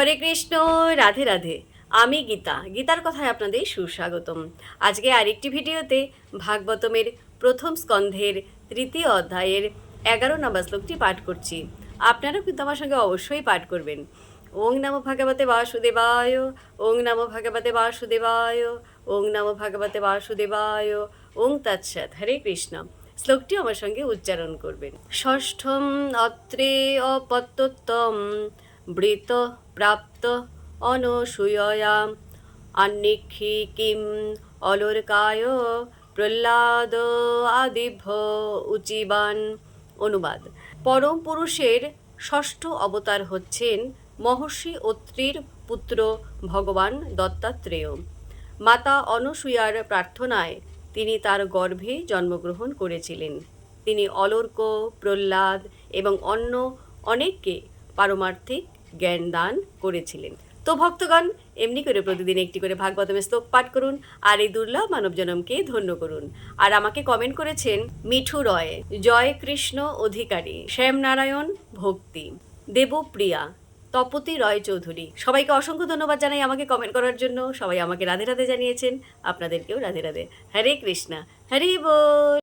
হরে কৃষ্ণ। রাধে রাধে। আমি গীতার কথায় আপনাদের সুস্বাগতম। আজকে আরেকটি ভিডিওতে ভাগবতমের প্রথম স্কন্ধের তৃতীয় অধ্যায়ের 11 নম্বর শ্লোকটি পাঠ করছি। আপনারাও কিন্তু আমার সঙ্গে অবশ্যই পাঠ করবেন। ওং নমো ভগবতে বাসুদেবায়, ওং নমো ভগবতে বাসুদেবায়, ওং নমো ভগবতে বাসুদেবায়, ওং তৎসৎ। হরে কৃষ্ণ। শ্লোকটি আমার সঙ্গে উচ্চারণ করবেন। ষষ্ঠম অত্রে অপত্যত্তম বৃত প্রাপ্ত অনসূয়য়া আন্নিক্ষি কিম অলর্কায় প্রহ্লাদ আদিভ্য উচিবান। অনুবাদ: পরম পুরুষের ষষ্ঠ অবতার হচ্ছেন মহর্ষি অত্রির পুত্র ভগবান দত্তাত্রেয়। মাতা অনসূয়ার প্রার্থনায় তিনি তার গর্ভে জন্মগ্রহণ করেছিলেন। তিনি অলর্ক, প্রহ্লাদ এবং অন্য অনেককে পারমার্থিক জ্ঞান দান করেছিলেন। তো ভক্তগণ, এমনি করে প্রতিদিন একটি করে ভাগবতমের শ্লোক পাঠ করুন আর এই দুর্লভ মানব জনমকে ধন্য করুন। আর আমাকে কমেন্ট করেছেন মিঠু রয়, জয় কৃষ্ণ অধিকারী, শ্যামনারায়ণ ভক্তি, দেবপ্রিয়া, তপতি রয় চৌধুরী। সবাইকে অসংখ্য ধন্যবাদ জানাই আমাকে কমেন্ট করার জন্য। সবাই আমাকে রাধে রাধে জানিয়েছেন, আপনাদেরকেও রাধে রাধে। হরে কৃষ্ণা, হরি বল।